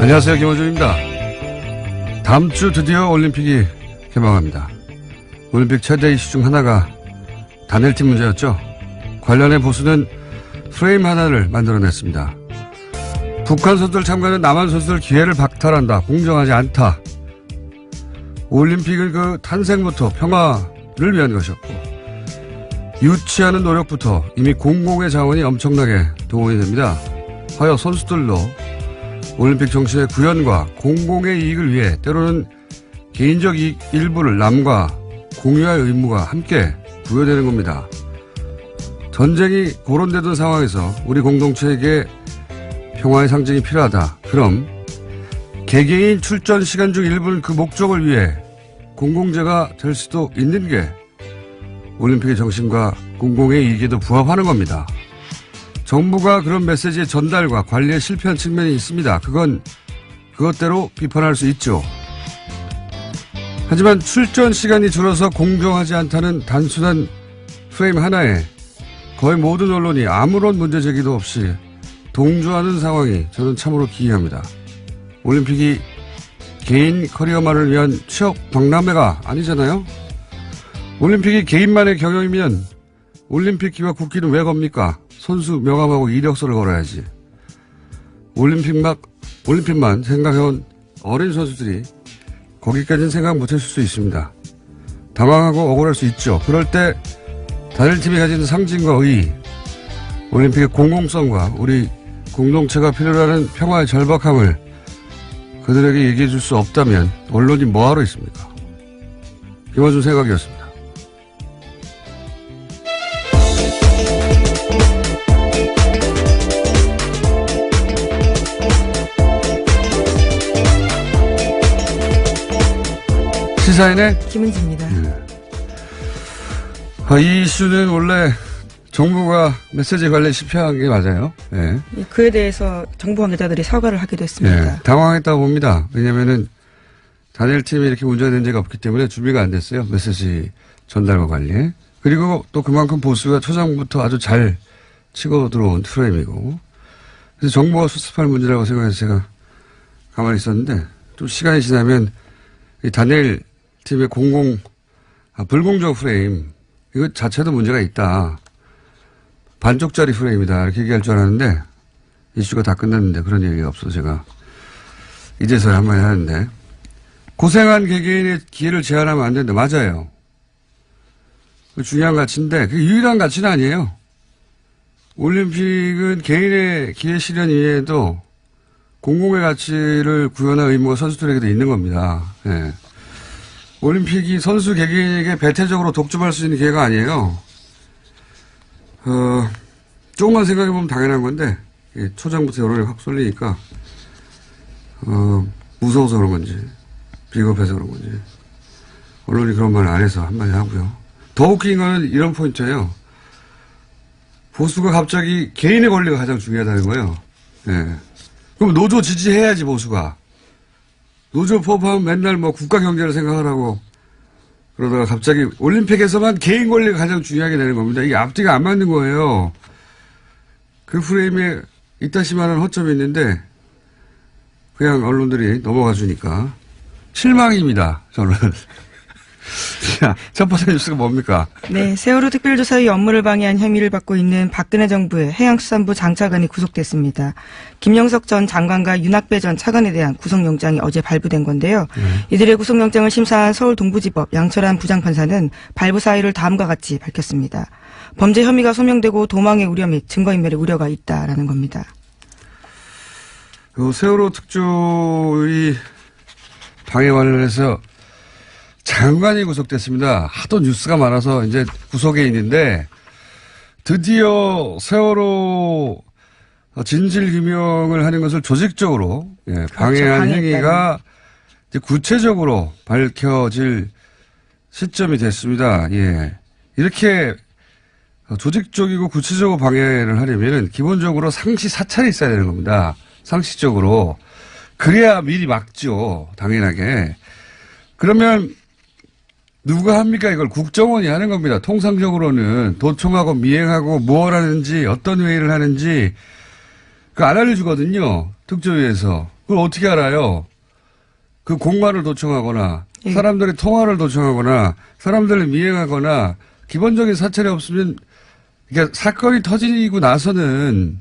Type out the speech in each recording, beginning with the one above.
안녕하세요. 김원준입니다. 다음 주 드디어 올림픽이 개막합니다. 올림픽 최대 이슈 중 하나가 단일팀 문제였죠. 관련해 보수는 프레임 하나를 만들어냈습니다. 북한 선수들 참가는 남한 선수들 기회를 박탈한다. 공정하지 않다. 올림픽은 그 탄생부터 평화를 위한 것이었고 유치하는 노력부터 이미 공공의 자원이 엄청나게 동원이 됩니다. 하여 선수들도 올림픽 정신의 구현과 공공의 이익을 위해 때로는 개인적 이익 일부를 남과 공유할 의무가 함께 부여되는 겁니다. 전쟁이 고론되던 상황에서 우리 공동체에게 평화의 상징이 필요하다. 그럼 개개인 출전 시간 중 일부는 그 목적을 위해 공공재가 될 수도 있는 게 올림픽의 정신과 공공의 이익에도 부합하는 겁니다. 정부가 그런 메시지의 전달과 관리에 실패한 측면이 있습니다. 그건 그것대로 비판할 수 있죠. 하지만 출전 시간이 줄어서 공정하지 않다는 단순한 프레임 하나에 거의 모든 언론이 아무런 문제 제기도 없이 동조하는 상황이 저는 참으로 기이합니다. 올림픽이 개인 커리어만을 위한 취업 박람회가 아니잖아요. 올림픽이 개인만의 경영이면 올림픽기와 국기는 왜 겁니까? 선수 명함하고 이력서를 걸어야지. 올림픽만 생각해온 어린 선수들이 거기까지는 생각 못했을 수 있습니다. 당황하고 억울할 수 있죠. 그럴 때 단일팀이 가진 상징과 의의, 올림픽의 공공성과 우리 공동체가 필요로 하는 평화의 절박함을 그들에게 얘기해 줄 수 없다면 언론이 뭐하러 있습니까? 김원준 생각이었습니다. 시사인의 김은지입니다. 이 이슈는 원래 정부가 메시지 관리에 실패한 게 맞아요. 네. 그에 대해서 정부 관계자들이 사과를 하기도 했습니다. 네, 당황했다고 봅니다. 왜냐하면은 단일팀이 이렇게 문제가 된 적이 없기 때문에 준비가 안 됐어요. 메시지 전달과 관리에. 그리고 또 그만큼 보수가 초장부터 아주 잘 치고 들어온 프레임이고. 그래서 정부가 수습할 문제라고 생각해서 제가 가만히 있었는데 좀 시간이 지나면 이 단일팀의 불공정 프레임 이거 자체도 문제가 있다. 반쪽짜리 프레임이다. 이렇게 얘기할 줄 알았는데 이슈가 다 끝났는데 그런 얘기가 없어서 제가 이제서야 한마디 하는데 고생한 개개인의 기회를 제한하면 안 된다. 맞아요. 그 중요한 가치인데 그게 유일한 가치는 아니에요. 올림픽은 개인의 기회 실현 이외에도 공공의 가치를 구현할 의무가 선수들에게도 있는 겁니다. 네. 올림픽이 선수 개개인에게 배타적으로 독점할 수 있는 기회가 아니에요. 조금만 생각해보면 당연한 건데, 초장부터 여론이 확 쏠리니까, 무서워서 그런 건지, 비겁해서 그런 건지, 언론이 그런 말을 안 해서 한마디 하고요. 더 웃긴 거는 이런 포인트예요. 보수가 갑자기 개인의 권리가 가장 중요하다는 거예요. 예. 그럼 노조 지지해야지, 보수가. 노조 포함하면 맨날 뭐 국가 경제를 생각하라고 그러다가 갑자기 올림픽에서만 개인 권리가 가장 중요하게 되는 겁니다. 이게 앞뒤가 안 맞는 거예요. 그 프레임에 이따시만한 허점이 있는데 그냥 언론들이 넘어가 주니까 실망입니다. 저는. 자, 첫 번째 뉴스가 뭡니까? 네, 세월호 특별조사의 업무를 방해한 혐의를 받고 있는 박근혜 정부의 해양수산부 장차관이 구속됐습니다. 김영석 전 장관과 윤학배 전 차관에 대한 구속영장이 어제 발부된 건데요. 이들의 구속영장을 심사한 서울 동부지법 양철한 부장판사는 발부 사유를 다음과 같이 밝혔습니다. 범죄 혐의가 소명되고 도망의 우려 및 증거인멸의 우려가 있다라는 겁니다. 세월호 특조위 방해 관련해서 장관이 구속됐습니다. 하도 뉴스가 많아서 이제 구속에 있는데 드디어 세월호 진실규명을 하는 것을 조직적으로 방해한 행위가 이제 구체적으로 밝혀질 시점이 됐습니다. 예. 이렇게 조직적이고 구체적으로 방해를 하려면 기본적으로 상시 사찰이 있어야 되는 겁니다. 상식적으로. 그래야 미리 막죠. 당연하게. 그러면 누가 합니까? 이걸 국정원이 하는 겁니다. 통상적으로는 도청하고 미행하고 뭘 하는지 어떤 회의를 하는지 그 안 알려주거든요. 특조위에서. 그걸 어떻게 알아요? 그 공관을 도청하거나 예. 사람들의 통화를 도청하거나 사람들을 미행하거나 기본적인 사찰이 없으면 그러니까 사건이 터지고 나서는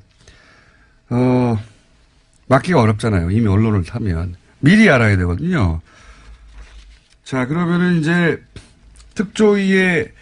막기가 어렵잖아요. 이미 언론을 타면 미리 알아야 되거든요. 자, 그러면은 이제 특조위의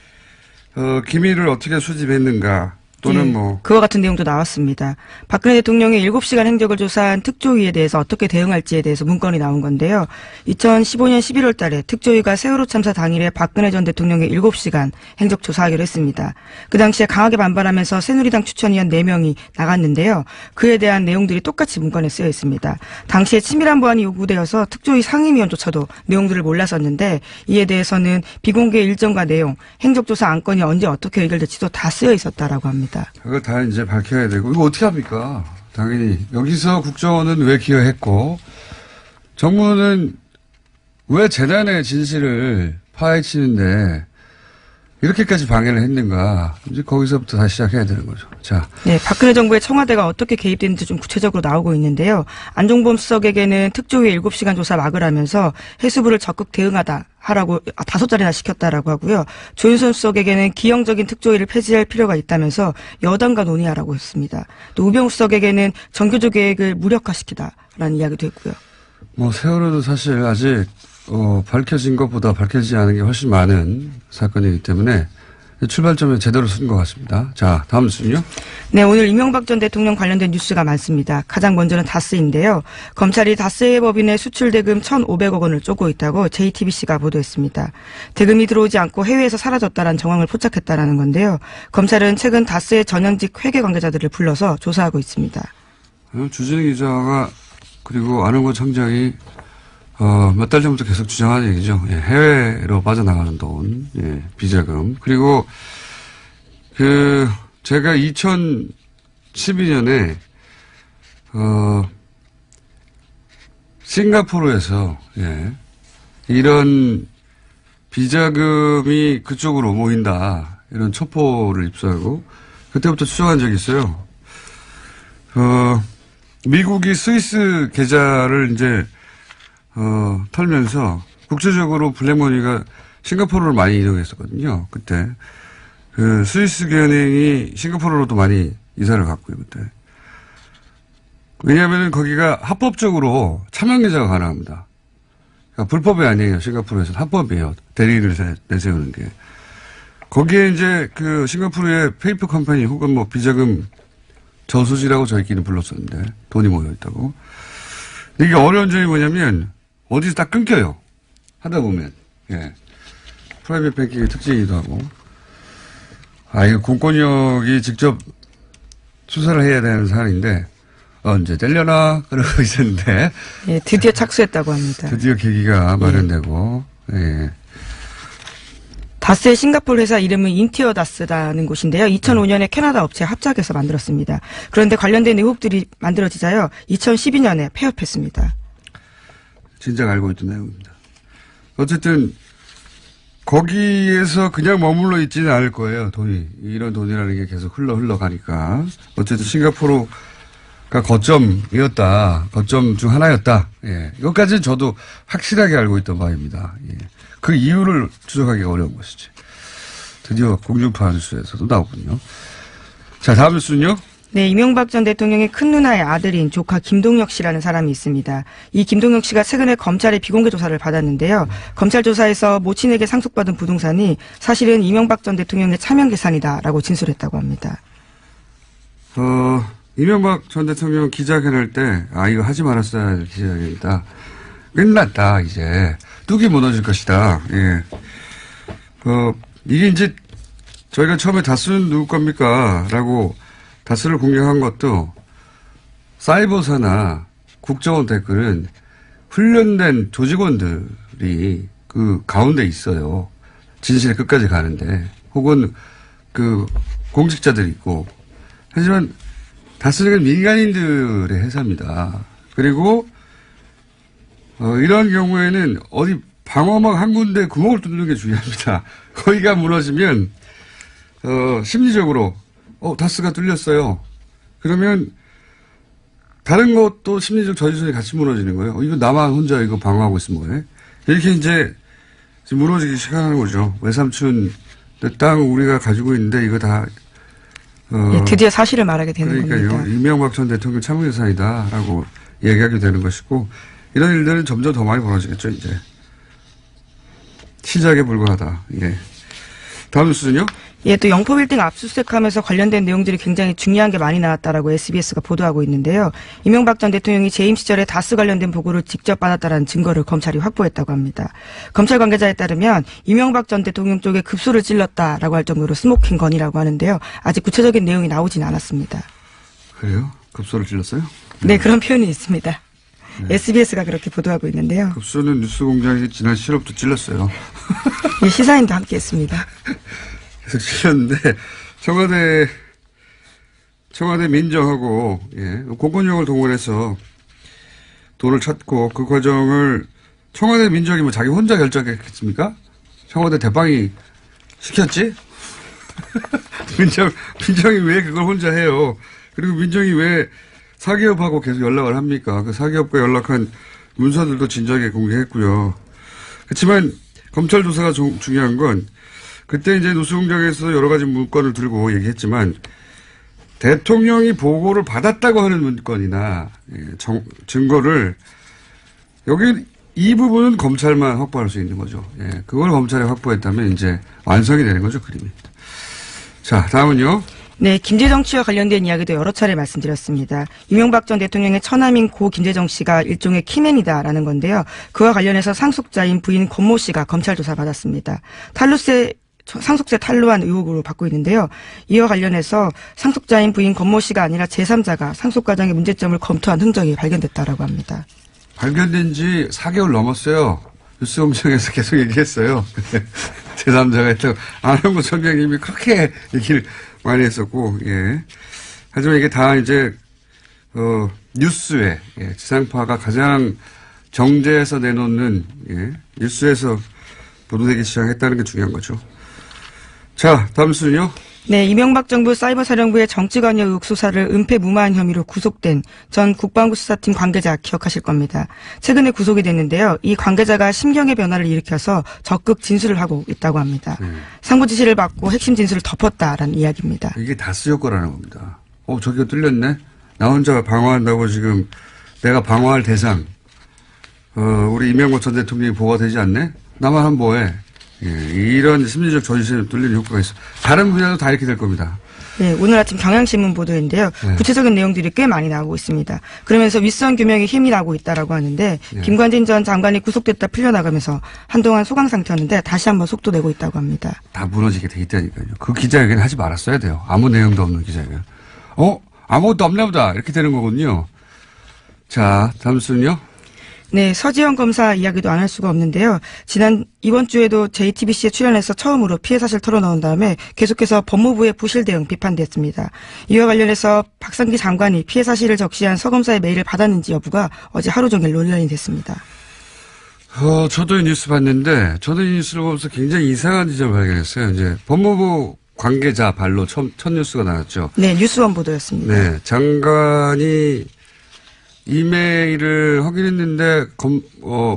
기밀을 어떻게 수집했는가 또는 예, 뭐 그와 같은 내용도 나왔습니다. 박근혜 대통령의 7시간 행적을 조사한 특조위에 대해서 어떻게 대응할지에 대해서 문건이 나온 건데요. 2015년 11월 달에 특조위가 세월호 참사 당일에 박근혜 전 대통령의 7시간 행적 조사하기로 했습니다. 그 당시에 강하게 반발하면서 새누리당 추천위원 4명이 나갔는데요. 그에 대한 내용들이 똑같이 문건에 쓰여 있습니다. 당시에 치밀한 보안이 요구되어서 특조위 상임위원조차도 내용들을 몰랐었는데 이에 대해서는 비공개 일정과 내용, 행적조사 안건이 언제 어떻게 의결될지도 다 쓰여 있었다라고 합니다. 그거 다 이제 밝혀야 되고 이거 어떻게 합니까? 당연히 여기서 국정원은 왜 기여했고 정부는 왜 재난의 진실을 파헤치는데 이렇게까지 방해를 했는가? 이제 거기서부터 다시 시작해야 되는 거죠. 자, 네, 박근혜 정부의 청와대가 어떻게 개입됐는지 좀 구체적으로 나오고 있는데요. 안종범 수석에게는 특조위 7시간 조사 막으라면서 해수부를 적극 하라고 5자리나 시켰다라고 하고요. 조윤선 수석에게는 기형적인 특조위를 폐지할 필요가 있다면서 여당과 논의하라고 했습니다. 또 우병우 수석에게는 정교조 계획을 무력화시키다라는 이야기도 했고요. 뭐 세월호도 사실 아직 밝혀진 것보다 밝혀지지 않은 게 훨씬 많은 사건이기 때문에 출발점에 제대로 쓴 것 같습니다. 자, 다음 순요. 네, 오늘 이명박 전 대통령 관련된 뉴스가 많습니다. 가장 먼저는 다스인데요. 검찰이 다스의 법인의 수출 대금 1,500억 원을 쪼고 있다고 JTBC가 보도했습니다. 대금이 들어오지 않고 해외에서 사라졌다라는 정황을 포착했다라는 건데요. 검찰은 최근 다스의 전현직 회계 관계자들을 불러서 조사하고 있습니다. 주진우 기자가 그리고 안홍근 청장이 몇 달 전부터 계속 주장하는 얘기죠. 예, 해외로 빠져나가는 돈, 예, 비자금. 그리고 제가 2012년에 싱가포르에서 예, 이런 비자금이 그쪽으로 모인다 이런 첩보를 입수하고 그때부터 추정한 적이 있어요. 미국이 스위스 계좌를 이제 털면서 국제적으로 블랙머니가 싱가포르로 많이 이동했었거든요. 그때 스위스 은행이 싱가포르로도 많이 이사를 갔고요. 그때 왜냐하면 거기가 합법적으로 차명 계좌가 가능합니다. 그러니까 불법이 아니에요. 싱가포르에서는 합법이에요. 대리를 내세우는 게. 거기에 이제 싱가포르의 페이퍼 컴퍼니 혹은 뭐 비자금 저수지라고 저희끼리 불렀었는데 돈이 모여있다고. 이게 어려운 점이 뭐냐면 어디서 딱 끊겨요. 하다 보면. 예. 프라이빗 뱅킹의 특징이기도 하고. 이거 공권력이 직접 수사를 해야 되는 사안인데 언제 떼려나 그러고 있었는데. 예, 드디어 착수했다고 합니다. 드디어 계기가 마련되고. 예. 다스의 싱가포르 회사 이름은 인티어 다스라는 곳인데요. 2005년에 캐나다 업체 합작해서 만들었습니다. 그런데 관련된 의혹들이 만들어지자요. 2012년에 폐업했습니다. 진작 알고 있던 내용입니다. 어쨌든 거기에서 그냥 머물러 있지는 않을 거예요. 돈이. 이런 돈이라는 게 계속 흘러가니까. 어쨌든 싱가포르가 거점이었다. 거점 중 하나였다. 예. 이것까지는 저도 확실하게 알고 있던 바입니다. 예. 그 이유를 추적하기가 어려운 것이지. 드디어 공중파 뉴스에서도 나오군요. 자, 다음 뉴스는요. 네, 이명박 전 대통령의 큰 누나의 아들인 조카 김동혁 씨라는 사람이 있습니다. 이 김동혁 씨가 최근에 검찰의 비공개 조사를 받았는데요. 검찰 조사에서 모친에게 상속받은 부동산이 사실은 이명박 전 대통령의 차명 계산이다라고 진술했다고 합니다. 이명박 전 대통령 기자회견할 때 이거 하지 말았어야 할 기자회견이다. 끝났다 이제. 뚝이 무너질 것이다. 예. 이게 이제 저희가 처음에 다스는 누구 겁니까? 라고 다스를 공격한 것도 사이버사나 국정원 댓글은 훈련된 조직원들이 그 가운데 있어요. 진실의 끝까지 가는데. 혹은 공직자들이 있고. 하지만 다스는 민간인들의 회사입니다. 그리고 이런 경우에는 어디 방어막 한 군데 구멍을 뚫는 게 중요합니다. 거기가 무너지면 심리적으로 다스가 뚫렸어요. 그러면 다른 것도 심리적 저지선이 같이 무너지는 거예요. 이거 나만 혼자 이거 방어하고 있으면 뭐해? 이렇게 이제 지금 무너지기 시작하는 거죠. 외삼촌 내 땅 우리가 가지고 있는데 이거 다 예, 드디어 사실을 말하게 되는 그러니까요. 겁니다. 이명박 전 대통령 참여유산이다라고 얘기하게 되는 것이고 이런 일들은 점점 더 많이 벌어지겠죠. 이제 시작에 불과하다. 예. 다음 뉴스는요? 예, 또 영포빌딩 압수수색하면서 관련된 내용들이 굉장히 중요한 게 많이 나왔다라고 SBS가 보도하고 있는데요. 이명박 전 대통령이 재임 시절에 다스 관련된 보고를 직접 받았다라는 증거를 검찰이 확보했다고 합니다. 검찰 관계자에 따르면 이명박 전 대통령 쪽에 급소를 찔렀다라고 할 정도로 스모킹 건이라고 하는데요. 아직 구체적인 내용이 나오진 않았습니다. 그래요? 급소를 찔렀어요? 네, 그런 표현이 있습니다. SBS가 그렇게 보도하고 있는데요. 급소는 뉴스공장이 지난 7월부터 찔렀어요. 예, 시사인도 함께했습니다. 계속 찔렸는데 청와대 민정하고 공권력을 동원해서 돈을 찾고 그 과정을 청와대 민정이 뭐 자기 혼자 결정했겠습니까? 청와대 대빵이 시켰지? 민정이 왜 그걸 혼자 해요? 그리고 민정이 왜 사기업하고 계속 연락을 합니까? 그 사기업과 연락한 문서들도 진작에 공개했고요. 그렇지만 검찰 조사가 중요한 건 그때 이제 뉴스공장에서 여러 가지 문건을 들고 얘기했지만 대통령이 보고를 받았다고 하는 문건이나 증거를 여기 이 부분은 검찰만 확보할 수 있는 거죠. 예, 그걸 검찰이 확보했다면 이제 완성이 되는 거죠, 그림이. 자, 다음은요. 네, 김재정 씨와 관련된 이야기도 여러 차례 말씀드렸습니다. 이명박 전 대통령의 처남인 고 김재정 씨가 일종의 키맨이다라는 건데요. 그와 관련해서 상속자인 부인 권모 씨가 검찰 조사 받았습니다. 상속세 탈루한 의혹으로 받고 있는데요. 이와 관련해서 상속자인 부인 권모 씨가 아니라 제3자가 상속 과정의 문제점을 검토한 흔적이 발견됐다라고 합니다. 발견된 지 4개월 넘었어요. 뉴스공장에서 계속 얘기했어요. 제3자가 했다고. 안홍구 총장님이 그렇게 얘기를 많이 했었고, 예. 하지만 이게 다 이제, 뉴스에, 지상파가 가장 정제해서 내놓는, 뉴스에서 보도되기 시작했다는 게 중요한 거죠. 자, 다음 뉴스는요? 네, 이명박 정부 사이버사령부의 정치관여 의혹 수사를 은폐무마한 혐의로 구속된 전 국방부 수사팀 관계자 기억하실 겁니다. 최근에 구속이 됐는데요. 이 관계자가 심경의 변화를 일으켜서 적극 진술을 하고 있다고 합니다. 상부 지시를 받고 핵심 진술을 덮었다라는 이야기입니다. 이게 다스 효과라는 겁니다. 저기가 뚫렸네? 나 혼자 방어한다고 지금 내가 방어할 대상, 우리 이명박 전 대통령이 보고가 되지 않네? 나만 하면 뭐해? 이런 심리적 저지선이 뚫리는 효과가 있어. 다른 분야도 다 이렇게 될 겁니다. 네, 오늘 아침 경향신문 보도인데요. 네. 구체적인 내용들이 꽤 많이 나오고 있습니다. 그러면서 윗선 규명에 힘이 나고 있다라고 하는데 네. 김관진 전 장관이 구속됐다 풀려나가면서 한동안 소강 상태였는데 다시 한번 속도 내고 있다고 합니다. 다 무너지게 돼 있다니까요. 그 기자회견 하지 말았어야 돼요. 아무 내용도 없는 기자회견. 아무것도 없나 보다. 이렇게 되는 거군요. 자, 다음 순요. 네, 서지현 검사 이야기도 안 할 수가 없는데요. 이번 주에도 JTBC에 출연해서 처음으로 피해 사실 털어놓은 다음에 계속해서 법무부의 부실 대응 비판됐습니다. 이와 관련해서 박상기 장관이 피해 사실을 적시한 서 검사의 메일을 받았는지 여부가 어제 하루 종일 논란이 됐습니다. 저도 이 뉴스 봤는데, 저도 이 뉴스를 보면서 굉장히 이상한 지점을 발견했어요. 이제 법무부 관계자 발로 첫 뉴스가 나왔죠. 네, 뉴스원 보도였습니다. 네, 장관이 이메일을 확인했는데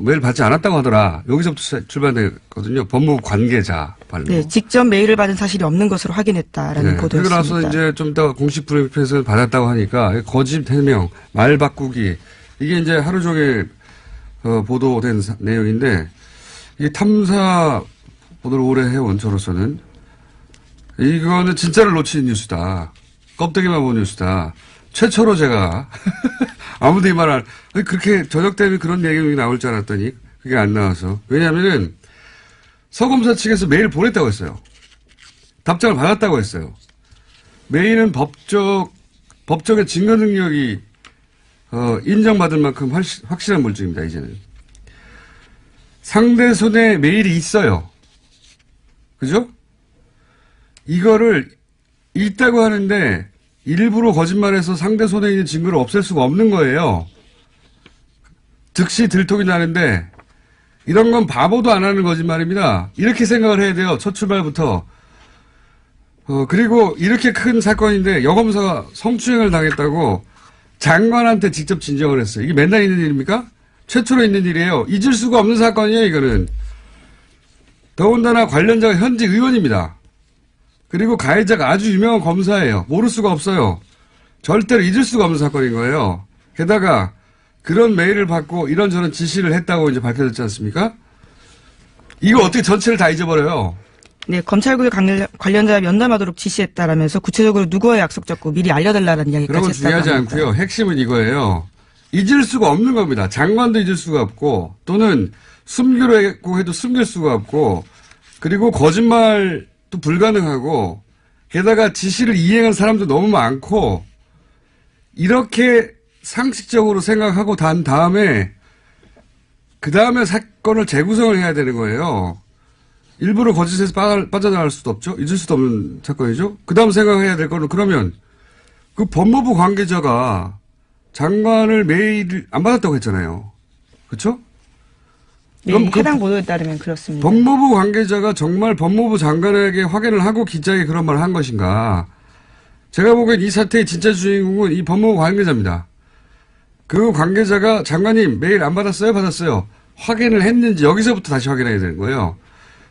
메일 받지 않았다고 하더라. 여기서부터 출발됐거든요. 법무부 관계자 발로. 네, 직접 메일을 받은 사실이 없는 것으로 확인했다라는 보도였습니다. 그러고 나서 이제 좀 이따 공식 브리핑에서 받았다고 하니까 거짓 해명, 말 바꾸기 이게 이제 하루 종일 보도된 내용인데 이게 탐사 보도를 오래 해온 저로서는 이거는 진짜를 놓친 뉴스다. 껍데기만 본 뉴스다. 최초로 제가 아무도 이 말을 그렇게 저녁 때문에 그런 내용이 나올 줄 알았더니 그게 안 나와서. 왜냐하면은 서검사 측에서 메일 보냈다고 했어요. 답장을 받았다고 했어요. 메일은 법적인 증거 능력이 인정받을 만큼 확실한 물증입니다. 이제는. 상대 손에 메일이 있어요. 그죠? 이거를 있다고 하는데 일부러 거짓말해서 상대 손에 있는 증거를 없앨 수가 없는 거예요. 즉시 들통이 나는데 이런 건 바보도 안 하는 거짓말입니다. 이렇게 생각을 해야 돼요. 첫 출발부터. 그리고 이렇게 큰 사건인데 여검사가 성추행을 당했다고 장관한테 직접 진정을 했어요. 이게 맨날 있는 일입니까? 최초로 있는 일이에요. 잊을 수가 없는 사건이에요, 이거는. 더군다나 관련자가 현직 의원입니다. 그리고 가해자가 아주 유명한 검사예요. 모를 수가 없어요. 절대로 잊을 수가 없는 사건인 거예요. 게다가 그런 메일을 받고 이런저런 지시를 했다고 이제 밝혀졌지 않습니까? 이거 어떻게 전체를 다 잊어버려요? 네, 검찰국의 관련자 면담하도록 지시했다라면서 구체적으로 누구와 약속 잡고 미리 알려달라는 이야기까지 그런 건 했다고 중요하지 합니다. 않고요. 핵심은 이거예요. 잊을 수가 없는 겁니다. 장관도 잊을 수가 없고 또는 숨기로 해도 숨길 수가 없고 그리고 거짓말도 불가능하고 게다가 지시를 이행한 사람도 너무 많고 이렇게 상식적으로 생각하고 단 다음에 그 다음에 사건을 재구성을 해야 되는 거예요. 일부러 거짓에서 빠져나갈 수도 없죠. 잊을 수도 없는 사건이죠. 그 다음 생각해야 될 거는 그러면 그 법무부 관계자가 장관을 메일 안 받았다고 했잖아요. 그렇죠? 네, 해당 보도에 따르면 그렇습니다. 법무부 관계자가 정말 법무부 장관에게 확인을 하고 기자에게 그런 말을 한 것인가. 제가 보기엔 이 사태의 진짜 주인공은 이 법무부 관계자입니다. 그 관계자가 장관님 메일 안 받았어요? 받았어요. 확인을 했는지 여기서부터 다시 확인해야 되는 거예요.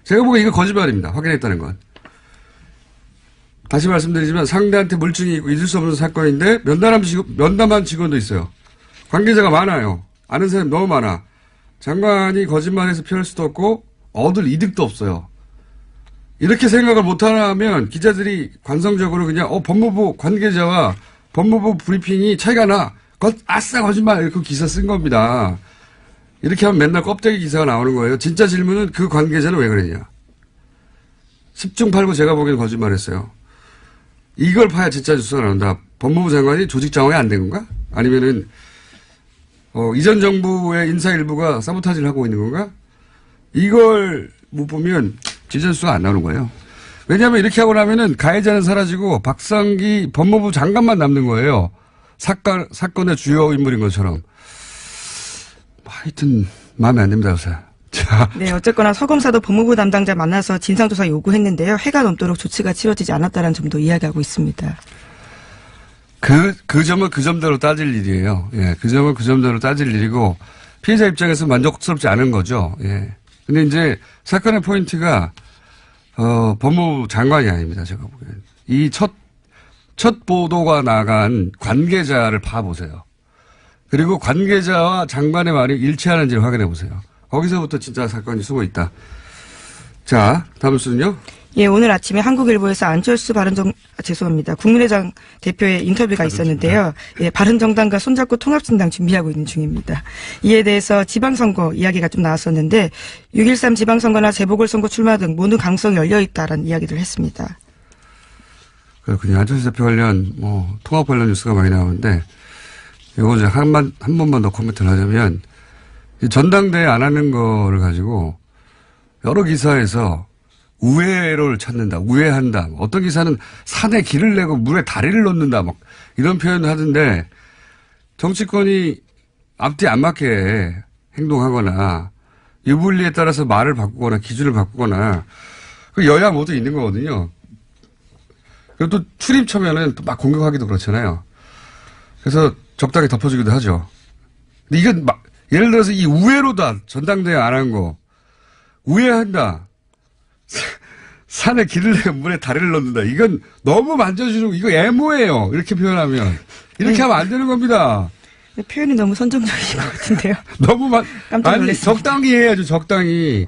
제가 보기엔 이거 거짓말입니다. 확인했다는 건. 다시 말씀드리지만 상대한테 물증이 있고 잊을 수 없는 사건인데 면담한 직원도 있어요. 관계자가 많아요. 아는 사람이 너무 많아. 장관이 거짓말해서 피할 수도 없고 얻을 이득도 없어요. 이렇게 생각을 못하면 기자들이 관성적으로 그냥 법무부 관계자와 법무부 브리핑이 차이가 나. 아싸 거짓말 이렇게 기사 쓴 겁니다. 이렇게 하면 맨날 껍데기 기사가 나오는 거예요. 진짜 질문은 그 관계자는 왜 그랬냐. 10중 8구 제가 보기엔 거짓말했어요. 이걸 파야 진짜 뉴스가 나온다. 법무부 장관이 조직 장악이 안 된 건가? 아니면은 이전 정부의 인사 일부가 사보타지를 하고 있는 건가? 이걸 못 보면 진짜 뉴스가 안 나오는 거예요. 왜냐하면 이렇게 하고 나면은 가해자는 사라지고 박상기 법무부 장관만 남는 거예요. 사건의 주요 인물인 것처럼. 하여튼 마음에 안 듭니다, 요새. 자. 네, 어쨌거나 서 검사도 법무부 담당자 만나서 진상조사 요구했는데요. 해가 넘도록 조치가 치러지지 않았다는 점도 이야기하고 있습니다. 그 점은 그 점대로 따질 일이에요. 예, 그 점은 그 점대로 따질 일이고 피해자 입장에서 만족스럽지 않은 거죠. 예. 근데 이제 사건의 포인트가 법무부 장관이 아닙니다. 제가 보기엔. 이 첫 보도가 나간 관계자를 봐보세요. 그리고 관계자와 장관의 말이 일치하는지를 확인해 보세요. 거기서부터 진짜 사건이 숨어 있다. 자, 다음 순요. 예, 오늘 아침에 한국일보에서 안철수 국민의당 대표의 인터뷰가 있었는데요. 예, 바른정당과 손잡고 통합신당 준비하고 있는 중입니다. 이에 대해서 지방선거 이야기가 좀 나왔었는데 6.13 지방선거나 재보궐선거 출마 등 모든 가능성이 열려있다라는 이야기를 했습니다. 그렇군요. 안철수 대표 관련 통합 관련 뉴스가 많이 나오는데 이거 이제 한 번만 더 코멘트를 하자면 전당대회 안 하는 거를 가지고 여러 기사에서 우회로를 찾는다, 우회한다. 어떤 기사는 산에 길을 내고 물에 다리를 놓는다, 막 이런 표현을 하던데 정치권이 앞뒤 안 맞게 행동하거나 유불리에 따라서 말을 바꾸거나 기준을 바꾸거나 그 여야 모두 있는 거거든요. 그리고 또 출입 처면은 또 막 공격하기도 그렇잖아요. 그래서 적당히 덮어주기도 하죠. 근데 이건 예를 들어서 이 우회로다, 전당대회 안 한 거. 우회한다. 산에 길을 내고 물에 다리를 넣는다. 이건 너무 만져주는, 이거 애모예요. 이렇게 표현하면. 이렇게 하면 안 되는 겁니다. 표현이 너무 선정적인 것 같은데요. 깜짝 놀랐습니다. 적당히 해야죠, 적당히.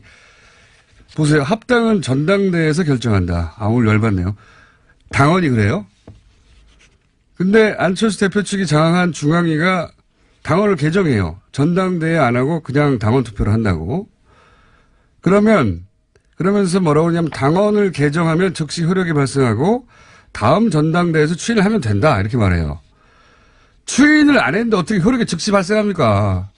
보세요. 합당은 전당대회에서 결정한다. 오늘 열받네요. 당원이 그래요? 근데 안철수 대표 측이 장악한 중앙위가 당원을 개정해요. 전당대회 안 하고 그냥 당원 투표를 한다고. 그러면서 뭐라고 하냐면 당원을 개정하면 즉시 효력이 발생하고 다음 전당대회에서 추인을 하면 된다. 이렇게 말해요. 추인을 안 했는데 어떻게 효력이 즉시 발생합니까?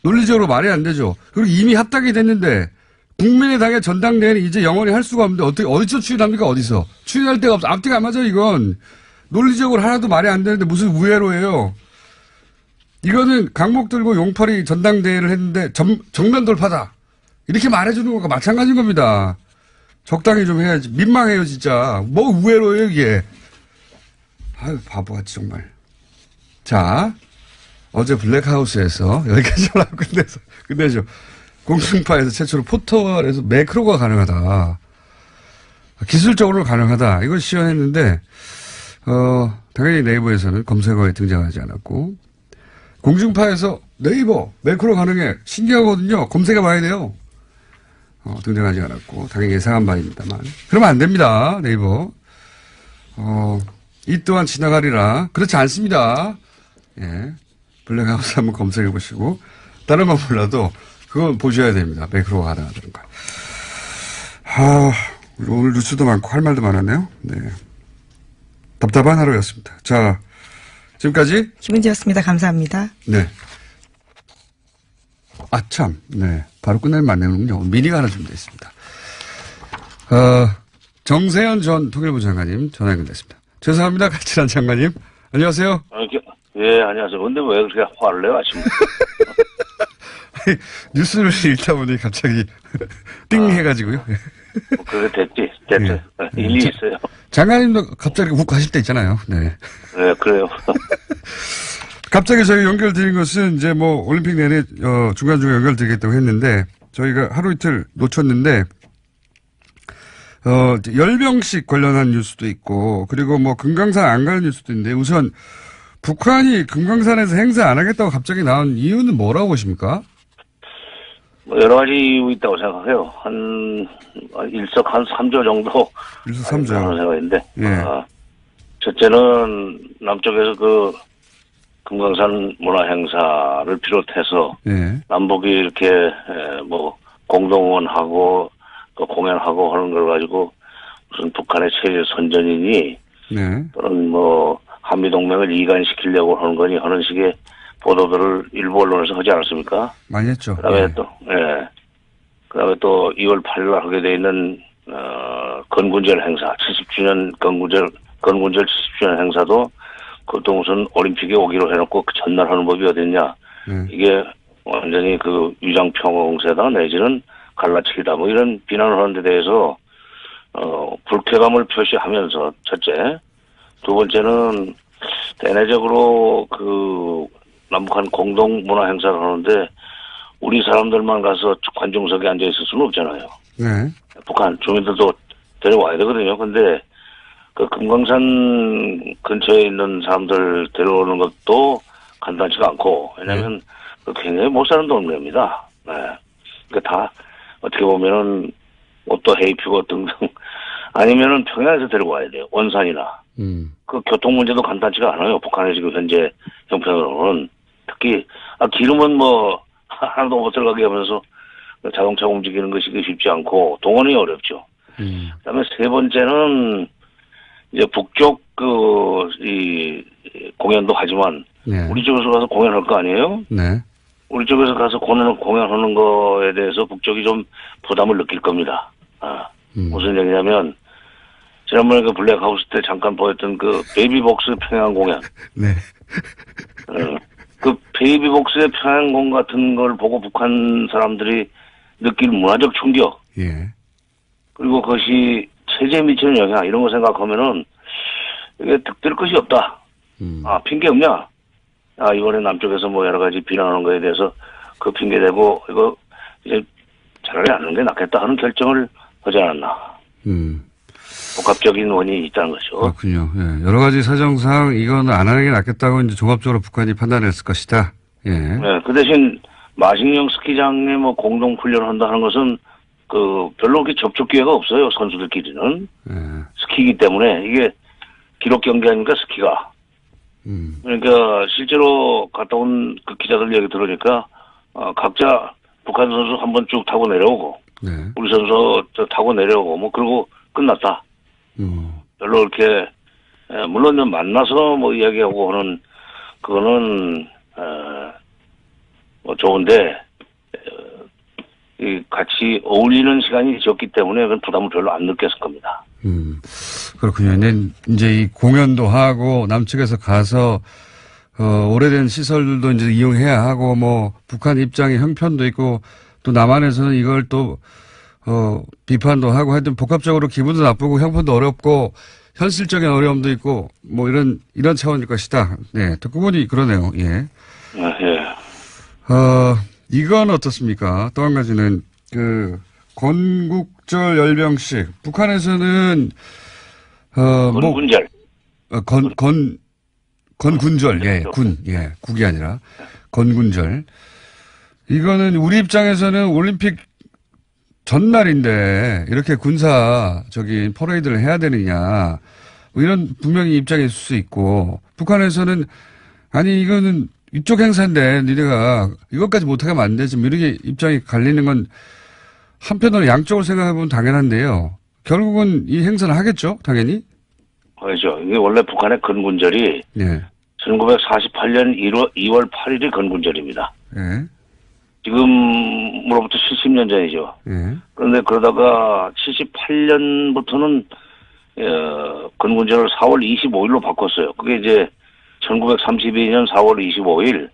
논리적으로 말이 안 되죠. 그리고 이미 합당이 됐는데 국민의당의 전당대회는 이제 영원히 할 수가 없는데 어디서 추인합니까? 어디서? 추인할 데가 없어. 앞뒤가 안 맞아 이건. 논리적으로 하나도 말이 안 되는데 무슨 우회로예요. 이거는 강목 들고 용팔이 전당대회를 했는데 정면 돌파다. 이렇게 말해주는 것과 마찬가지인 겁니다. 적당히 좀 해야지. 민망해요 진짜. 뭐 우회로예요 이게. 아유 바보같이 정말. 자 어제 블랙하우스에서 여기까지 하고 끝내죠. 공중파에서 최초로 포털에서 매크로가 가능하다. 기술적으로 가능하다. 이걸 시연했는데, 당연히 네이버에서는 검색어에 등장하지 않았고, 공중파에서 네이버, 매크로 가능해. 신기하거든요. 검색해 봐야 돼요. 등장하지 않았고, 당연히 예상한 바입니다만. 그러면 안 됩니다. 네이버. 이 또한 지나가리라. 그렇지 않습니다. 예. 블랙하우스 한번 검색해 보시고, 다른 건 몰라도, 그건 보셔야 됩니다. 매크로가 가능하다는 거. 오늘 뉴스도 많고 할 말도 많았네요. 네. 답답한 하루였습니다. 자, 지금까지 김은지였습니다. 감사합니다. 네. 참. 네. 바로 끝내면 안 되는군요. 미니가 하나 준비되어 있습니다. 정세현 전 통일부 장관님 전화 연결됐습니다. 죄송합니다. 가치란 장관님. 안녕하세요. 예, 안녕하세요. 근데 왜 그렇게 화를 내요, 아침부터? 뉴스를 읽다 보니 갑자기 띵 해가지고요. 그게 됐지. 됐죠. 예. 일리 있어요. 장관님도 갑자기 훅 가실 때 있잖아요. 네. 네, 그래요. 갑자기 저희 연결드린 것은 이제 뭐 올림픽 내내 중간중간 연결드리겠다고 했는데 저희가 하루 이틀 놓쳤는데 열병식 관련한 뉴스도 있고 그리고 뭐 금강산 안 가는 뉴스도 있는데 우선 북한이 금강산에서 행사 안 하겠다고 갑자기 나온 이유는 뭐라고 보십니까? 뭐 여러 가지 이유 있다고 생각해요. 일석 3조 정도. 일석 3조. 하는 생각인데. 예. 첫째는 남쪽에서 그 금강산 문화행사를 비롯해서 예. 남북이 이렇게 뭐 공동원하고 공연하고 하는 걸 가지고 무슨 북한의 체제 선전이니 네. 또는 뭐 한미동맹을 이간시키려고 하는 거니 하는 식의 보도들을 일부 언론에서 하지 않았습니까? 많이 했죠. 그다음에 예. 또, 그다음에 또 2월 8일 날 하게 돼 있는, 건군절 행사, 70주년 건군절 70주년 행사도 그것도 무슨 올림픽에 오기로 해놓고 그 전날 하는 법이 어딨냐. 이게 완전히 그 위장평화공세다 내지는 갈라치기다 뭐 이런 비난을 하는 데 대해서, 불쾌감을 표시하면서 첫째, 두 번째는 대내적으로 그 남북한 공동 문화 행사를 하는데 우리 사람들만 가서 관중석에 앉아 있을 수는 없잖아요. 네. 북한 주민들도 데려와야 되거든요. 근데 그 금강산 근처에 있는 사람들 데려오는 것도 간단치가 않고 왜냐하면 굉장히 못 사는 동네입니다. 네. 그러니까 다 어떻게 보면은 옷도 헤입히고 등등 아니면은 평양에서 데려와야 돼요. 원산이나. 그 교통 문제도 간단치가 않아요. 북한의 지금 현재 형편으로는. 특히, 기름은 뭐, 하나도 못 들어가게 하면서 자동차 움직이는 것이 쉽지 않고, 동원이 어렵죠. 그 다음에 세 번째는, 이제 북쪽 공연도 하지만, 네. 우리 쪽에서 가서 공연할 거 아니에요? 네. 우리 쪽에서 가서 공연하는 거에 대해서 북쪽이 좀 부담을 느낄 겁니다. 무슨 얘기냐면, 지난번에 그 블랙하우스 때 잠깐 보였던 그 베이비복스 평양 공연. 네. 그 베이비복스의 평양공 같은 걸 보고 북한 사람들이 느낄 문화적 충격. 예. 그리고 그것이 체제에 미치는 영향, 이런 거 생각하면은 이게 득될 것이 없다. 핑계 없냐? 이번에 남쪽에서 뭐 여러 가지 비난하는 거에 대해서 그 핑계 대고 이거 이제 차라리 안 하는 게 낫겠다 하는 결정을 하지 않았나. 복합적인 원인이 있다는 거죠. 그렇군요. 예. 여러 가지 사정상 이건 안 하는 게 낫겠다고 이제 종합적으로 북한이 판단했을 것이다. 예. 네. 그 대신 마식령 스키장에 뭐 공동 훈련을 한다 하는 것은 그 별로 그렇게 접촉 기회가 없어요. 선수들끼리는. 예. 스키이기 때문에 이게 기록 경기 아닙니까 스키가. 그러니까 실제로 갔다 온 그 기자들 얘기 들으니까 각자 북한 선수 한번 쭉 타고 내려오고 네. 우리 선수 타고 내려오고 뭐 그러고 끝났다. 별로 이렇게 물론 만나서 뭐 이야기하고 하는 그거는 뭐 좋은데 같이 어울리는 시간이 적기 때문에 그건 부담을 별로 안 느꼈을 겁니다. 그렇군요. 이제 이 공연도 하고 남측에서 가서 오래된 시설들도 이제 이용해야 하고 뭐 북한 입장의 형편도 있고 또 남한에서는 이걸 또 비판도 하고 하여튼 복합적으로 기분도 나쁘고 형편도 어렵고 현실적인 어려움도 있고 뭐 이런 차원일 것이다. 네. 듣고 보니 그러네요. 예. 이건 어떻습니까? 또 한 가지는, 건국절 열병식. 북한에서는, 건군절. 건군절. 예, 국이 아니라. 건군절. 이거는 우리 입장에서는 올림픽 전날인데, 이렇게 퍼레이드를 해야 되느냐. 뭐 이런 분명히 입장이 있을 수 있고, 북한에서는, 아니, 이거는 이쪽 행사인데, 니네가 이것까지 못하게 하면 안 되지. 뭐 이렇게 입장이 갈리는 건 한편으로 양쪽으로 생각해보면 당연한데요. 결국은 이 행사를 하겠죠? 당연히? 그렇죠. 이게 원래 북한의 건군절이 예. 1948년 2월 8일이 건군절입니다. 예. 지금으로부터 70년 전이죠. 예. 그런데 그러다가 78년부터는 건군절을 4월 25일로 바꿨어요. 그게 이제 1932년 4월 25일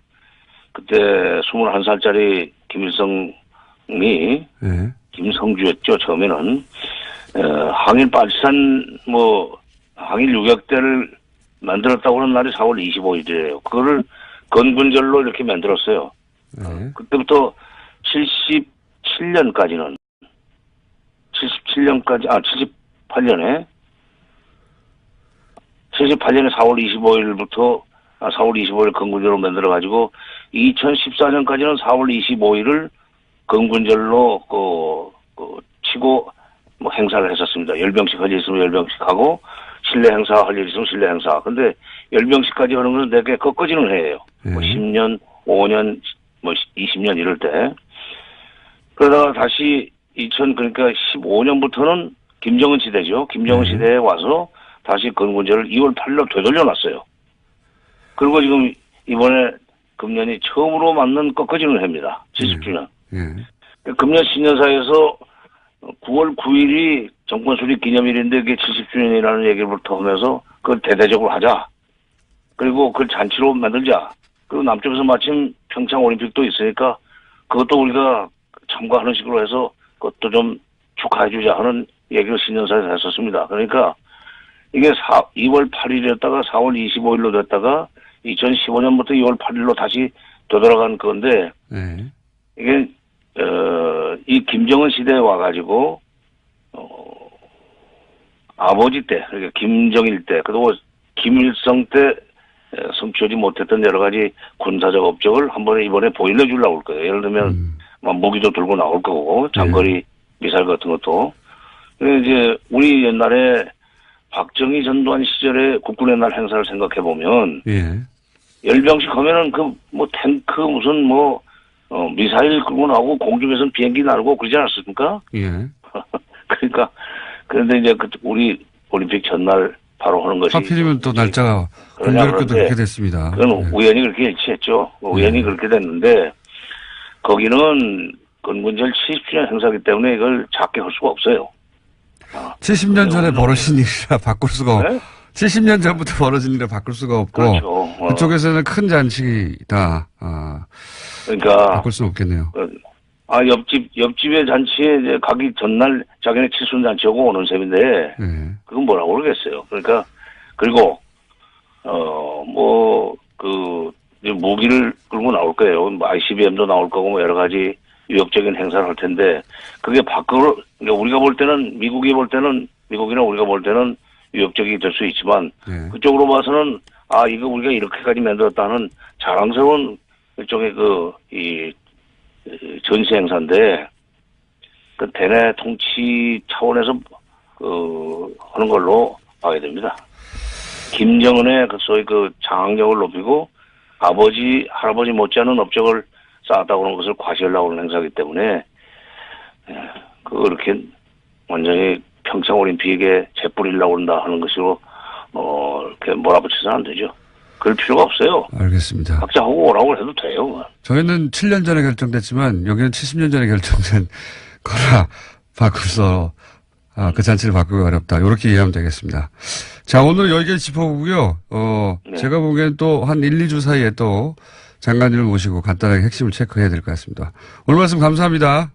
그때 21살짜리 김일성이 예. 김성주였죠. 처음에는 항일 빨치산 항일 유격대를 만들었다고 하는 날이 4월 25일이에요. 그거를 건군절로 이렇게 만들었어요. 예. 그때부터 78년에 4월 25일부터 4월 25일 건군절로 만들어가지고 2014년까지는 4월 25일을 건군절로 치고 행사를 했었습니다. 열병식 할 일 있으면 열병식 하고 실내 행사 할 일 있으면 실내 행사. 근데 열병식까지 하는 것은 되게 꺾어지는 해예요. 10년, 5년, 20년 이럴 때. 그러다가 다시 그러니까 15년부터는 김정은 시대죠. 김정은 시대에 와서 다시 건군절을 2월 8일로 되돌려놨어요. 그리고 지금 이번에 금년이 처음으로 맞는 꺾어지는 해입니다. 70주년. 금년 신년사에서 9월 9일이 정권 수립 기념일인데 그게 70주년이라는 얘기부터 하면서 그걸 대대적으로 하자. 그리고 그걸 잔치로 만들자. 그리고 남쪽에서 마침 평창 올림픽도 있으니까 그것도 우리가 참가하는 식으로 해서 그것도 좀 축하해주자 하는 얘기를 신년사에서 했었습니다. 그러니까 이게 2월 8일이었다가 4월 25일로 됐다가 2015년부터 2월 8일로 다시 되돌아간 건데 이게 이 김정은 시대에 와가지고 아버지 때 그러니까 김정일 때 그리고 김일성 때 성취하지 못했던 여러 가지 군사적 업적을 한 번에 이번에 보일러 주려고 할 거예요. 예를 들면 무기도 들고 나올 거고 장거리 미사일 같은 것도. 이제 우리 옛날에 박정희 전두환 시절에 국군의 날 행사를 생각해 보면 열병식 하면은 탱크 무슨 미사일 끌고 나오고 공중에서는 비행기 날고 그러지 않았습니까? 그러니까 그런데 이제 우리 올림픽 전날 바로 하는 것이 하필이면 또 날짜가 공교롭게도 그렇게 됐습니다. 그건 우연히 그렇게 일치했죠. 우연히 그렇게 됐는데 거기는 건군절 70주년 행사기 때문에 이걸 작게 할 수가 없어요. 70년 전에 벌어진 일이라 바꿀 수가 없고 70년 전부터 벌어진 일이라 바꿀 수가 없고 그렇죠. 그쪽에서는 큰 잔치다. 그러니까 바꿀 수는 없겠네요. 옆집의 잔치에 이제 가기 전날 자기네 칠순 잔치하고 오는 셈인데 그건 뭐라고 그러겠어요. 그러니까 그리고 무기를 끌고 나올 거예요. ICBM도 나올 거고 여러 가지 위협적인 행사를 할 텐데 그게 밖으로 그러니까 우리가 볼 때는 미국이나 우리가 볼 때는 위협적이 될 수 있지만 그쪽으로 봐서는 이거 우리가 이렇게까지 만들었다는 자랑스러운 일종의 이 전시 행사인데 그 대내 통치 차원에서 하는 걸로 봐야 됩니다. 김정은의 소위 장악력을 높이고 아버지 할아버지 못지않은 업적을 쌓았다고 하는 것을 과시하려고 하는 행사이기 때문에 그렇게 완전히 평창 올림픽에 재뿌리려고 한다 하는 것으로 이렇게 몰아붙여서는 안 되죠. 그럴 필요가 없어요. 알겠습니다. 각자 하고 오라고 해도 돼요. 저희는 7년 전에 결정됐지만 여기는 70년 전에 결정된 거라 바꾸서 그 잔치를 바꾸기 어렵다. 이렇게 이해하면 되겠습니다. 자, 오늘 여기까지 짚어보고요. 제가 보기엔 또 한 1, 2주 사이에 또 장관님을 모시고 간단하게 핵심을 체크해야 될 것 같습니다. 오늘 말씀 감사합니다.